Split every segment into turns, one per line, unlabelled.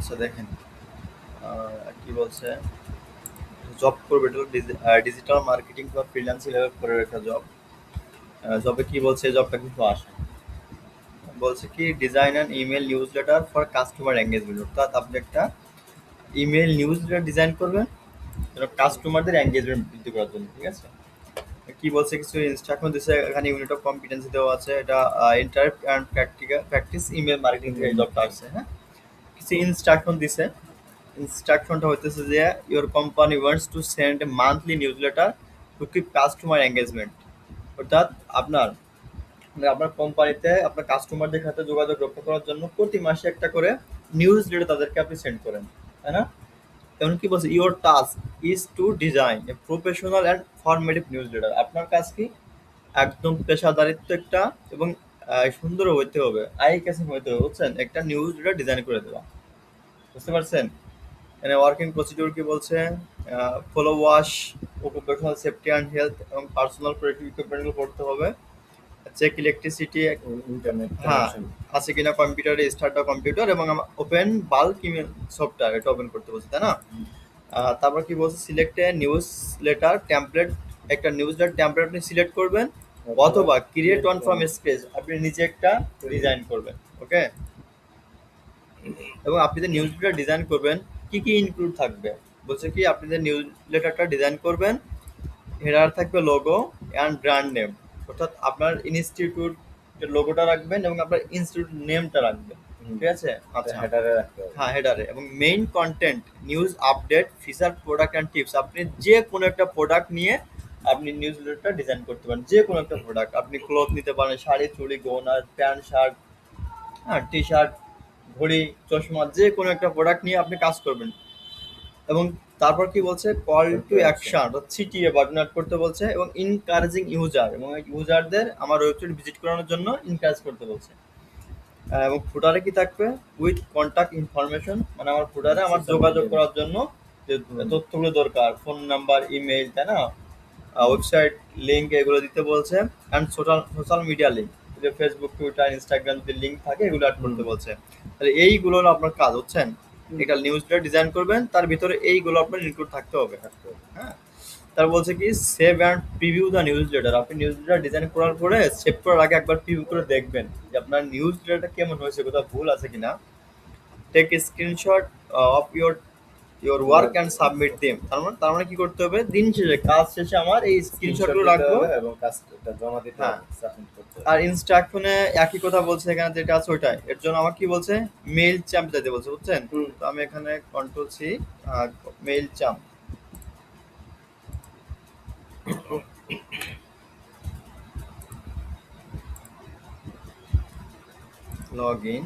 আচ্ছা দেখেন কি বলছে জব করবে, এটা ডিজিটাল মার্কেটিং বা ফ্রিল্যান্সিং করে একটা জব। জবে কি বলছে, জবটা কিন্তু আসে বলছে কি design and email news letter for customer engagement, অর্থাৎ আপনি একটা ইমেল নিউজ লেটার ডিজাইন করবেন কাস্টমারদের এঙ্গেজমেন্ট বৃদ্ধি করার জন্য। ঠিক আছে, কি বলছে কিছু ইনস্ট্রাকশন দিচ্ছে এখানে, ইউনিট অফ কম্পিটেন্সি দেওয়া আছে, এটা interact and practice email marketing থেকে এই জবটা আসছে। হ্যাঁ, কিছু ইনস্ট্রাকশন দিছে। ইনস্ট্রাকশনটা হইতেছে যে your company wants to send A monthly news letter to keep customer engagement, অর্থাৎ আপনার আপনার কোম্পানিতে আপনার কাস্টমারদের সাথে যোগাযোগ রক্ষা করার জন্য প্রতি মাসে একটা করে নিউজ লেটার তাদেরকে আপনি সেন্ড করেন, তাই না? এমন কি বলছে, your task is to design a professional and formative newsletter. আপনার কাজ কি একদম পেশাদারিত্ব একটা এবং সুন্দর হইতে হবে, আই ক্যাচিং হইতে হবে, বুঝছেন? একটা নিউজ লেটার ডিজাইন করে দেওয়া, বুঝতে পারছেন? এখানে ওয়ার্কিং প্রসিডিউর কি বলছে, follow wash, occupational safety and health এবং পার্সোনাল প্রোটেক্টিভ ইকুইপমেন্টগুলো করতে হবে। চেক ইলেকট্রিসিটি,
ইন্টারনেট
হ্যাঁ
কানেকশন।
আছে কিনা কম্পিউটারে, স্টার্ট দ্য কম্পিউটার, এবং ওপেন বাল্ক ইমেল সফটওয়্যার, এটা ওপেন করতে বলছে, তাই না? তারপর কি বলছে, সিলেক্ট এ নিউজ লেটার টেমপ্লেট, একটা নিউজ লেটার টেমপ্লেট আপনি সিলেক্ট করবেন, অথবা ক্রিয়েট ওয়ান ফ্রম স্কেচ, আপনি নিজে একটা ডিজাইন করবেন। ওকে, এবং আপনি যে নিউজ লেটার ডিজাইন করবেন কি কি ইনক্লুড থাকবে, বলছে কি আপনি যে নিউজ লেটারটা ডিজাইন করবেন, হেডার থাকবে লোগো অ্যান্ড ব্র্যান্ড নেম, অর্থাৎ আপনার ইনস্টিটিউটের লোগোটা রাখবেন এবং আপনার ইনস্টিটিউট নেমটা রাখবেন। ঠিক আছে, আচ্ছা,
হেডারে রাখতে হবে।
হ্যাঁ হেডারে, এবং main content news update feature product and tips, আপনি যে কোনো একটা প্রোডাক্ট নিয়ে আপনি নিউজ লেটারটা ডিজাইন করতে পারেন। যে কোনো একটা প্রোডাক্ট, আপনি ক্লথ নিতে পারেন, শাড়ি চুড়ি গহনা প্যান্ট শার্ট, হ্যাঁ টি শার্ট ঘড়ি চশমা, যে কোনো একটা প্রোডাক্ট নিয়ে আপনি কাজ করবেন। এবং তারপর কি বলছে, call to action, CTA button add করতে বলছে, এবং ইনকারেজিং ইউজার, এবং ইউজারদের আমার ওয়েবসাইট ভিজিট করানোর জন্য ইনকারেজ করতে বলছে। এবং ফুটারে কি থাকবে, উইথ কন্ট্যাক্ট ইনফরমেশন, মানে আমার ফুটারে আমার যোগাযোগ করার জন্য যে তথ্যগুলো দরকার, ফোন নাম্বার, ইমেল, তাই না, ওয়েবসাইট লিঙ্ক, এগুলো দিতে বলছে। And social social media link, যে ফেসবুক টুইটার ইনস্টাগ্রাম যদি লিঙ্ক থাকে এগুলো অ্যাড করতে বলছে। তাহলে এইগুলো হলো আপনার কাজ, হচ্ছেন একটা নিউজ লেটার ডিজাইন করবেন, তার ভিতরে এইগুলো আপনার ইনক্লুড থাকতে হবে। হ্যাঁ, তার বলছে কি save and preview the news letter, আপনি নিউজ লেটার ডিজাইন করার পরে সেভ করার আগে একবার প্রিভিউ করে দেখবেন যে আপনার নিউজ লেটারটা কেমন হয়েছে, কোথাও ভুল আছে কিনা। Take screenshot of your work and submit them, তার মানে কি করতে হবে, দিন শেষে কাজ শেষে আমার এই স্ক্রিনশটগুলো রাখবো
এবং কাজটা জমা দিতে
হ্যাঁ।
হবে, সাবমিট করতে হবে।
আর ইনস্ট্রাকশনে একই কথা বলছে, এখানে যেটা আছে ওইটাই, এর জন্য আমার কি বলছে, মেইল চ্যাম্প দিতে বলছে, বুঝছেন? তো আমি এখানে control C, mail champ, log in.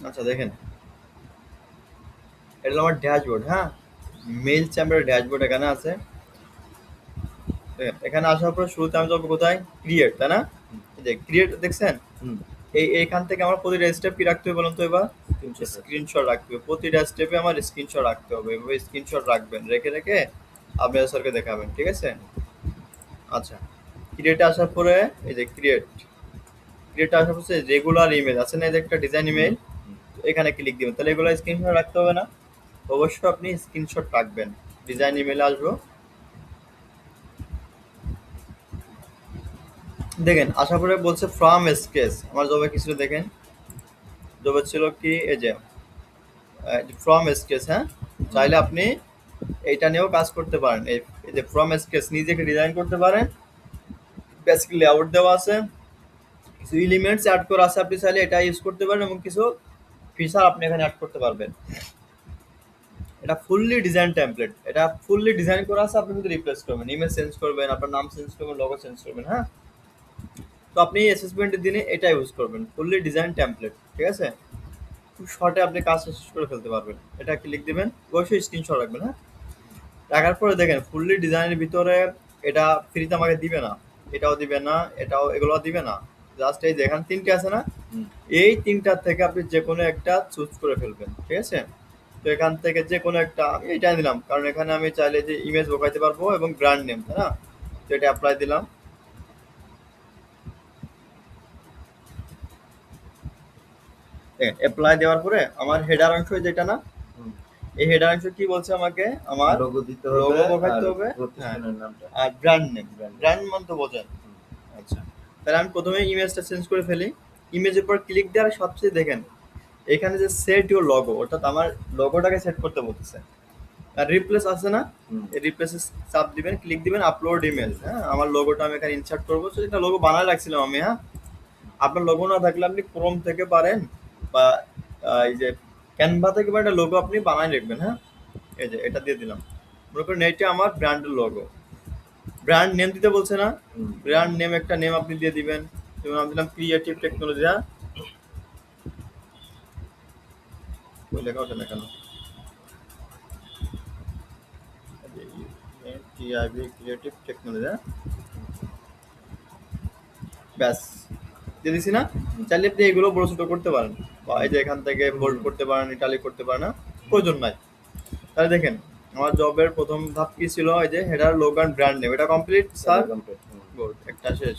আচ্ছা দেখেন, এটা হলো আমার ড্যাশবোর্ড। হ্যাঁ, মেইল চ্যাম্পের ড্যাশবোর্ড এখানে আছে। দেখেন, এখানে আসার পর শুরুতে আমি যাবো কোথায়, ক্রিয়েট, তাই না? এই যে ক্রিয়েট দেখছেন, এইখান থেকে আমার প্রতিটা স্টেপ কি রাখতে হবে বলুন তো এবার, স্ক্রিনশট রাখতে হবে, প্রতিটা স্টেপে আমার স্ক্রিনশট রাখতে হবে, এভাবে স্ক্রিনশট রাখবেন, রেখে রেখে আপনি স্যারকে দেখাবেন। ঠিক আছে, আচ্ছা, ক্রিয়েটে আসার পরে এই যে ক্রিয়েটে আসার পরে রেগুলার ইমেল আছে না, এই যে একটা ডিজাইন ইমেল, এখানে ক্লিক দিবেন, তাহলে এগুলো স্ক্রিনশট রাখতে হবে না? অবশ্যই আপনি স্ক্রিনশট রাখবেন। ডিজাইন ইমেলে আসবো, দেখেন আসার পরে বলছে ফ্রম স্কেচ, আমার জবে কি ছিল দেখেন, জবে ছিল কি এই যে ফ্রম স্কেচ। হ্যাঁ, চাইলে আপনি এইটা নিয়েও কাজ করতে পারেন, এই যে ফ্রম স্কেচ নিজেকে ডিজাইন করতে পারেন। বেসিক লেআউট দেওয়া আছে, কিছু এলিমেন্টস অ্যাড করা আছে, আপনি চাইলে এটা ইউজ করতে পারেন, এবং কিছু ফিচার আপনি এখানে অ্যাড করতে পারবেন। এটা ফুললি ডিজাইন টেমপ্লেট, এটা ফুললি ডিজাইন করা আছে, আপনি শুধু রিপ্লেস করবেন, ইমেজ চেঞ্জ করবেন, আপনার নাম চেঞ্জ করবেন, লোগো চেঞ্জ করবেন। হ্যাঁ, তো আপনি অ্যাসেসমেন্টের দিনে এটা ইউজ করবেন, ফুললি ডিজাইন টেমপ্লেট। ঠিক আছে, খুব শর্টে আপনি কাজ শেষ করে ফেলতে পারবেন। এটা ক্লিক দিবেন, অবশ্যই স্ক্রিনশট রাখবেন। হ্যাঁ, রাখার পরে দেখেন ফুললি ডিজাইনের ভিতরে এটা ফ্রিতে আমাকে দিবে না, এটাও দিবে না, এটাও এগুলো দিবে না। জাস্ট এই যে এখানে ৩ টে আছে না?
হুম।
এই ৩টার থেকে আপনি যেকোনো একটা চুজ করে ফেলবেন। ঠিক আছে? তো এখান থেকে যেকোনো একটা আমি এইটা দিলাম। কারণ এখানে আমি চাইলে যে ইমেজ ঢোকাইতে পারবো এবং ব্র্যান্ড নেম, তাই না? তো এটা এপ্লাই দিলাম। দেখেন এপ্লাই দেওয়ার পরে আমার হেডার অংশ যেটা না,
হুম।
এই হেডার অংশ কি বলছে আমাকে? আমার
লোগো দিতে হবে
লোগো
আর
ঢোকাইতে হবে, হ্যাঁ,
প্রতিষ্ঠানের নামটা।
আর brand name.
Brand name।
Brand মানে তো বোঝেন।
হুম।
আচ্ছা, তাহলে আমি প্রথমে ইমেজটা চেঞ্জ করে ফেলি। ইমেজের পর ক্লিক দেওয়ার সবচেয়ে দেখেন এখানে যে সেট ইউর লগো, অর্থাৎ আমার লোগোটাকে সেট করতে বলতেছে। আর রিপ্লেস আছে না?
হুম।
এই রিপ্লেসে চাপ দিবেন, ক্লিক দিবেন, আপলোড ইমেজ। হ্যাঁ, আমার লোগোটা আমি এখানে ইনসার্ট করবো। তো এটা লোগো বানায় রাখছিলাম আমি। হ্যাঁ, আপনার লোগো না থাকলে আপনি ক্রোম থেকে পারেন, বা এই যে ক্যানভা থেকে বা একটা লোগো আপনি বানায় রাখবেন। হ্যাঁ, এই যে এটা দিয়ে দিলাম। মনে করেন এইটা আমার ব্র্যান্ডের লোগো। ব্র্যান্ড নেম দিতে বলছে না?
হুম।
ব্র্যান্ড নেম একটা নেম আপনি দিয়ে দিবেন। যেমন আমি দিলাম ক্রিয়েটিভ টেকনোলজি। হ্যাঁ, ওই লেখা ওঠে না কেন? TIB creative technology. হ্যাঁ, ব্যাস দিয়ে দিছি না? চাইলে আপনি এগুলো বড় ছোট করতে পারেন, বা এই যে এখান থেকে বোল্ড করতে পারেন, ইটালিক করতে পারেন। না, প্রয়োজন নাই। তাহলে দেখেন আমার জবের প্রথম ধাপ কি ছিল? এই যে header, logo and brand name, এটা কমপ্লিট স্যার।
এটা complete। হুম।
গুড, একটা শেষ।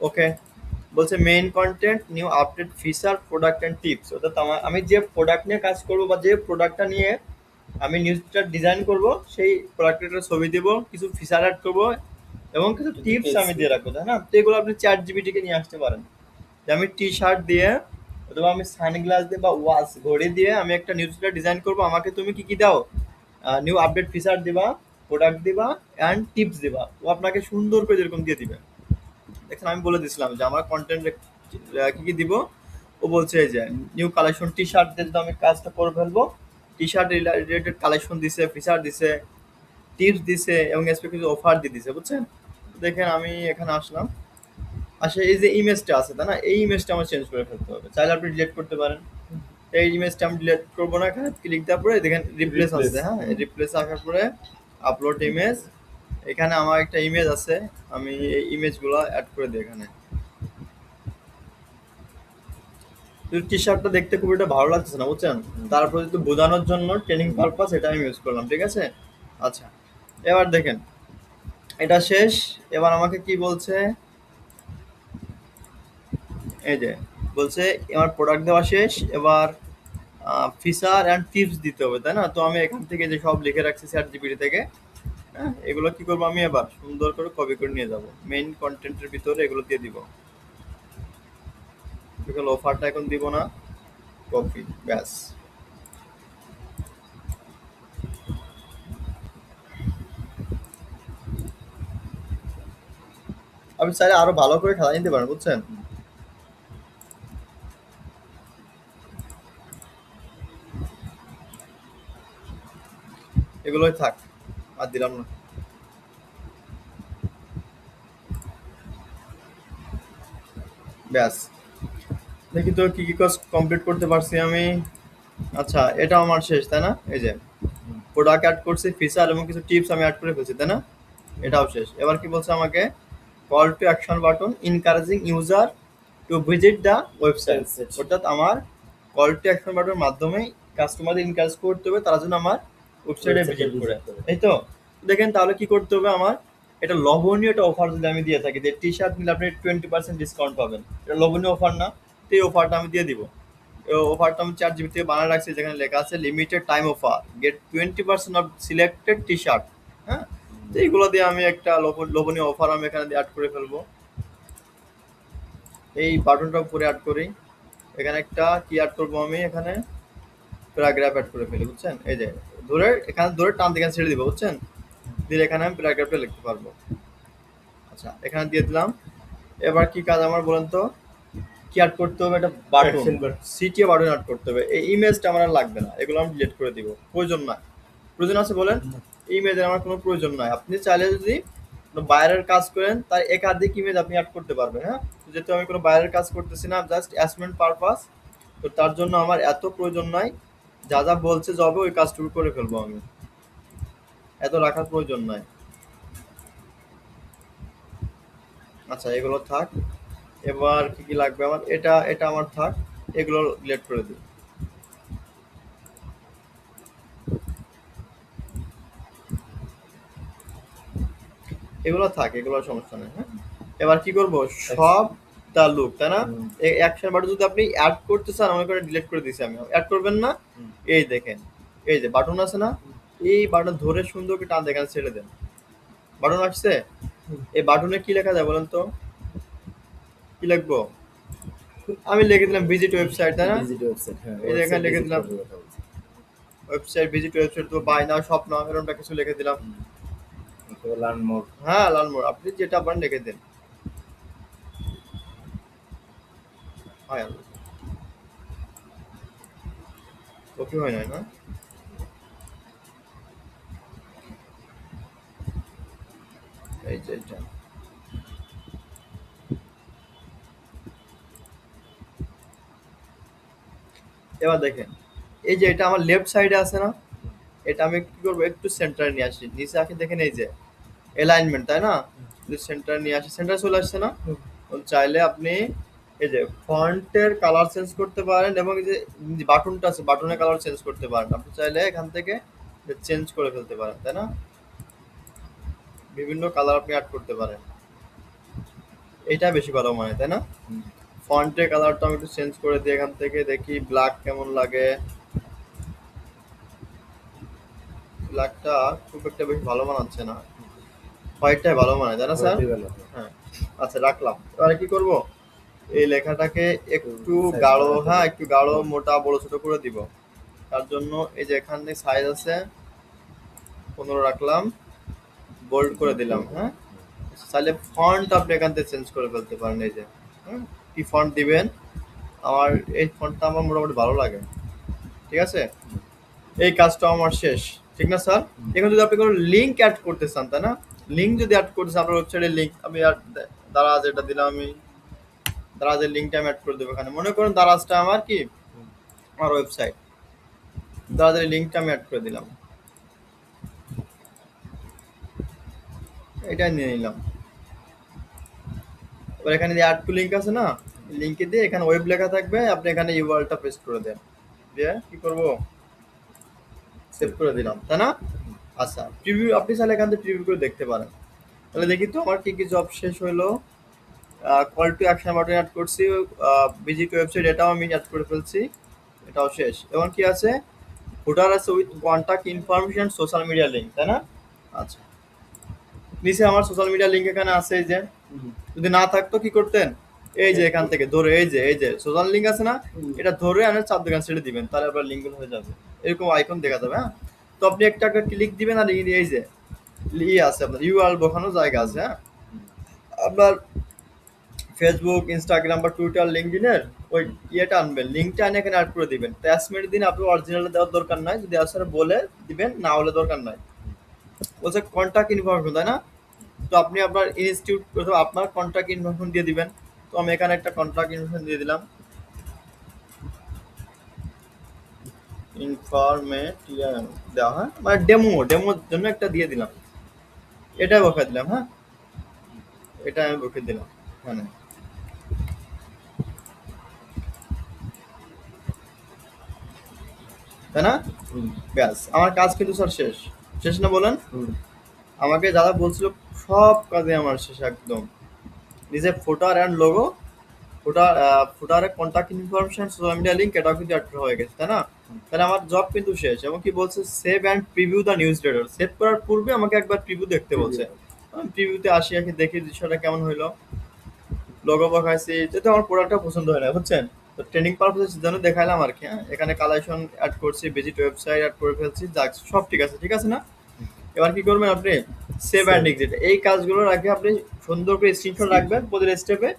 ওকে, বলছে main content, new update, feature, product and tips. অর্থাৎ আমি যে প্রোডাক্ট নিয়ে কাজ করব বা যে প্রোডাক্টটা নিয়ে আমি নিউজটা ডিজাইন করব, সেই প্রোডাক্টের ছবি দেব, কিছু ফিচার অ্যাড করব এবং কিছু
কিছু
টিপস
tips
আমি দিয়ে
দিতে
রাখবো, তাই না? তো এগুলো আপনি চ্যাট জিপিটিকে নিয়ে আসতে পারেন। যে আমি টি শার্ট দিয়ে অথবা আমি সানগ্লাস দিয়ে বা ওয়াচ ঘড়ি দিয়ে আমি একটা নিউজলেটার ডিজাইন করব, আমাকে তুমি কি কি দাও? নিউ আপডেট ফিচার দিবা, প্রোডাক্ট দিবা অ্যান্ড টিপস দিবা। ও আপনাকে সুন্দর করে যেরকম দিয়ে দিবে। দেখেন আমি বলে দিছিলাম যে আমার কন্টেন্ট কি কি দিব। ও বলছে এই যে নিউ কালেকশন টি শার্ট দিয়ে যদি আমি কাজটা করে ফেলবো, টি শার্ট রিলেটেড কালেকশন দিছে, ফিচার দিছে, টিপস দিছে এবং কিছু অফার দিয়ে দিছে, বুঝছেন? দেখেন আমি এখানে আসলাম, আসলে এই যে ইমেজটা আছে, তাই না? এই ইমেজটা আমার চেঞ্জ করে ফেলতে হবে। চাইলে আপনি ডিলিট করতে পারেন। এই ইমেজটা আমি ডিলিট করবো না, এখানে ক্লিক দেওয়ার পরে দেখেন রিপ্লেস
Replace।
আসছে। হ্যাঁ,
হুম।
রিপ্লেস আসার পরে আপলোড ইমেজ, এখানে আমার একটা ইমেজ আছে, আমি এই ইমেজগুলো অ্যাড করে দিই এখানে। টি শার্টটা দেখতে খুব একটা ভালো লাগতেছে না, বুঝছেন? তারপরে একটু বোঝানোর জন্য ট্রেনিং পারপাস এটা আমি ইউজ করলাম। ঠিক আছে? আচ্ছা, এবার দেখেন এটা শেষ। এবার আমাকে কি বলছে? এই যে বলছে আমার প্রোডাক্ট দেওয়া শেষ, এবার ফিচার অ্যান্ড টিপস দিতে হবে, তাই না? তো আমি এখান থেকে যে সব লিখে রাখছি চ্যাট জিপিটি থেকে, হ্যাঁ, এগুলো কি করবো? আমি এবার সুন্দর করে কপি করে নিয়ে যাব, মেইন কন্টেন্টের ভিতরে এগুলো দিয়ে দিব। এগুলো অফারটা এখন দিব না, কপি, ব্যাস। আপনি চাইলে আরো ভালো করে খেলা নিতে পারেন, বুঝছেন? এগুলোই থাক, আর দিলাম না। ব্যাস, দেখি তো কি কি কাজ কমপ্লিট করতে পারছি আমি। আচ্ছা, এটা আমার শেষ, তাই না? এই যে
হুম।
প্রোডাক্ট অ্যাড করছি, ফিচার এবং কিছু টিপস আমি অ্যাড করে ফেলছি, তাই না? এটাও শেষ। এবার কি বলছে আমাকে? Call to action button, encouraging user to visit the website.
Website।
অর্থাৎ আমার কল টু অ্যাকশন বাটনের মাধ্যমে কাস্টমারদের ইনকারেজ করতে হবে তারা যেন আমার ওয়েবসাইটে
Website-এ
ভিজিট করে।
visit করে।
এই তো দেখেন, তাহলে কি করতে হবে আমার? এটা লবণীয় একটা অফার যদি আমি দিয়ে থাকি যে টি শার্ট নিলে আপনি 20% ডিসকাউন্ট পাবেন, এটা লবণীয় অফার না? তো এই অফারটা আমি দিয়ে দিব। এই অফারটা আমি 4 GB থেকে বানায় রাখছি, যেখানে লেখা আছে limited time offer, get 20% off selected T shirt. হ্যাঁ, তো এইগুলো দিয়ে আমি একটা লোভনীয় অফার আমি এখানে অ্যাড করে ফেলবো। এই বাটনটা উপরে অ্যাড করি। এখানে একটা কি অ্যাড করবো আমি? এখানে প্যারাগ্রাফ অ্যাড করে ফেলি, বুঝছেন? এই যে ধরে এখানে ধরে টান দিকে ছেড়ে দিব, বুঝছেন? দিলে এখানে আমি প্যারাগ্রাফটা লিখতে পারবো। আচ্ছা, এখানে দিয়ে দিলাম। এবার কি কাজ আমার বলেন তো? কি অ্যাড করতে হবে? একটা button,
Action button।
CTA button add করতে হবে। এই ইমেজটা আমার আর লাগবে না, এগুলো আমি ডিলিট করে দিব, প্রয়োজন না। প্রয়োজন আছে বলেন? এই ইমেজের আমার কোনো প্রয়োজন নাই। আপনি চাইলে যদি কোনো বাইরের কাজ করেন তার একাধিক ইমেজ আপনি অ্যাড করতে পারবেন। হ্যাঁ, তো যেহেতু আমি কোনো বাইরের কাজ করতেছি না, জাস্ট অ্যাসাইনমেন্ট পারপাস, তো তার জন্য আমার এত প্রয়োজন নাই। যা যা বলছে জবে ওই কাজটুকু করে ফেলবো আমি, এত রাখার প্রয়োজন নাই। আচ্ছা এগুলো থাক। এবার কি কি লাগবে আমার, এটা এটা আমার থাক, এগুলো ডিলিট করে দিই। এগুলো থাক, এগুলো সমস্যা নেই, হ্যাঁ। এবার কি করব, সব দা লুক, তাই না?
হুম।
এই অ্যাকশন বাটন যদি আপনি অ্যাড করতে চান, মনে করে ডিলিট করে দিছি আমি, অ্যাড করবেন না।
হুম।
এই দেখেন, এই যে বাটন আছে না, এই বাটন ধরে সুন্দর করে টান দেখেন, ছেড়ে দেন। বাটন আসছে,
হুম।
এই বাটনে কি লেখা যায় বলেন তো, কি লিখবো? আমি লিখে দিলাম ভিজিট ওয়েবসাইট, তাই না?
ভিজিট ওয়েবসাইট, হ্যাঁ,
এই যে এখানে
ওয়েবসাইট
লিখে
ভিজিট
দিলাম
করার কথা বলছি।
ওয়েবসাইট, ভিজিট ওয়েবসাইট, তো বাই নাও, শপ নাও, এরকমটা কিছু লিখে দিলাম।
Learn more.
হ্যাঁ, লার্ন মোর, আপনি যেটা পারেন লিখে দিন। হয় আর কপি হয় নাই না? এই যে এটা, এবার দেখেন, এই যে এটা আমার লেফট সাইডে আছে না, এটা আমি কি করবো, একটু সেন্টারে নিয়ে আসি, নিচে আসি, দেখেন এই যে অ্যালাইনমেন্ট, তাই না? যদি সেন্টার নিয়ে আসি, সেন্টার চলে আসছে না? তো চাইলে আপনি এই যে ফন্টের কালার চেঞ্জ করতে পারেন, এবং এই যে বাটনটা আছে, বাটনের কালার চেঞ্জ করতে পারেন। আপনি চাইলে এখান থেকে চেঞ্জ করে ফেলতে পারেন, তাই না? বিভিন্ন কালার আপনি অ্যাড করতে পারেন, এটা বেশি ভালো মনে হয়, তাই না? ফন্টের কালারটা আমি একটু চেঞ্জ করে দিই, এখান থেকে দেখি ব্ল্যাক কেমন লাগে। ব্ল্যাকটা খুব একটা বেশি ভালো মানাচ্ছে না, হোয়াইটটাই ভালো মানায়, তাই না স্যার? হ্যাঁ, আচ্ছা রাখলাম। এবারে কি করব, এই লেখাটাকে একটু গাঢ়, হ্যাঁ একটু গাঢ়, মোটা, বড় ছোট করে দিব। তার জন্য এই যে এখানে সাইজ আছে 15 রাখলাম, বোল্ড করে দিলাম, হ্যাঁ। তাহলে ফন্ট আপনি এখান থেকে চেঞ্জ করে ফেলতে পারেন, এই যে কি ফন্ট দিবেন। আমার এই ফন্টটা আমার মোটামুটি ভালো লাগে, ঠিক আছে। এই কাজটা আমার শেষ, ঠিক না স্যার? এখন যদি আপনি কোনো লিঙ্ক অ্যাড করতে চান, তাই না? লিঙ্ক যদি অ্যাড করতে চান, আপনার ওয়েবসাইটের লিঙ্ক আমি আর দারাজ এটা দিলাম, আমি দারাজের লিঙ্কটা আমি অ্যাড করে দেবো এখানে। মনে করুন দারাজটা আমার কি, আমার ওয়েবসাইট, দারাজের লিঙ্কটা আমি অ্যাড করে দিলাম, এটা নিয়ে নিলাম। এবার এখানে যে অ্যাড টু লিঙ্ক আছে না, লিঙ্কে দিয়ে এখানে ওয়েব লেখা থাকবে, আপনি এখানে ইউআরএলটা পেস্ট করে দেন, দিয়ে কি করব, সেভ করে দিলাম, তাই না? আচ্ছা, প্রিভিউ আপনি চাইলে এখান থেকে প্রিভিউ করে দেখতে পারেন। তাহলে দেখি তো আমার কি কি জব শেষ হলো। Call to action button add করছি, ভিজিট ওয়েবসাইট এটাও আমি অ্যাড করে ফেলছি, এটাও শেষ। এবং কি আছে, ফুটার আছে with contact information, social media link, তাই না? আচ্ছা, নিচে আমার সোশ্যাল মিডিয়া লিঙ্ক এখানে আছে, এই যে যদি না থাকতো কি করতেন, এই যে এখান থেকে ধরে, এই যে সোশ্যাল লিঙ্ক আছে না, এটা ধরে আনে চাপ দোকান ছেড়ে দিবেন, তাহলে আপনার লিঙ্কগুলো হয়ে যাবে, এরকম আইকন দেখা যাবে, হ্যাঁ। তো আপনি একটা একটা ক্লিক দিবেন, আর এই যে আছে আপনার ইউআরএল বসানোর জায়গা আছে, হ্যাঁ। আপনার ফেসবুক, ইনস্টাগ্রাম বা টুইটার, লিঙ্কডিনের ওই ইয়েটা আনবেন, লিঙ্কটা আনে এখানে অ্যাড করে দিবেন। 10 মিনিট দিন, আপনি অরিজিনাল দেওয়ার দরকার নাই, যদি আসলে বলে দিবেন, না হলে দরকার নাই। বলছে কন্ট্যাক্ট ইনফরমেশন, তাই না? তো আপনি আপনার ইনস্টিটিউট অথবা আপনার কন্ট্যাক্ট ইনফরমেশন দিয়ে দিবেন। তো আমি এখানে একটা কন্ট্যাক্ট ইনফরমেশন দিয়ে দিলাম, ইনফরমেটিভ দেওয়া, হ্যাঁ, মানে ডেমোর জন্য একটা দিয়ে দিলাম, এটা বসে দিলাম, হ্যাঁ, এটা আমি বসে দিলাম মানে, তাই না? ব্যাস, আমার কাজ কিন্তু স্যার শেষ, শেষ না বলেন? আমাকে যারা বলছিল সব কাজে আমার শেষ একদম। নিজে ফুটার অ্যান্ড লোগো, ফুটারে contact information, social media link, এটাও কিন্তু অ্যাড হয়ে গেছে, তাই না? তাহলে আমার জব কিন্তু শেষ। এবং কি বলছে, save and preview the news letter, save করার পূর্বে আমাকে একবার প্রিভিউ দেখতে বলছে। আমি প্রিভিউতে আসি, দেখি দৃশ্যটা কেমন হইলো, লোগো বসাইছি, যেহেতু আমার প্রোডাক্টটা পছন্দ হয় না, বুঝছেন, তো ট্রেনিং পারপাসের জন্য দেখাইলাম আর কি, হ্যাঁ। এখানে কালেকশন অ্যাড করছি, ভিজিট ওয়েবসাইট অ্যাড করে ফেলছি, যাক সব ঠিক আছে, ঠিক আছে না? এবার কি করবেন আপনি, সেভ অ্যান্ড এক্সিট, এই কাজগুলোর আগে আপনি সুন্দর করে স্ক্রিনশট রাখবেন প্রতিটা স্টেপে,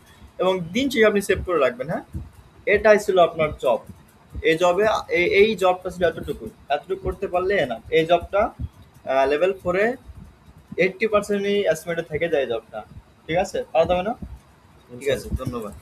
এবং দিন শেষে আপনি সেভ করে রাখবেন, হ্যাঁ। এটাই ছিল আপনার জব। এই জবে, এই জবটা ছিল এতটুকু, এতটুকু করতে পারলে না, এই জবটা লেভেল 4-এ 80%ই এস্টিমেটে থেকে যায় জবটা, ঠিক আছে? পারা যাবে না? ঠিক আছে, ধন্যবাদ।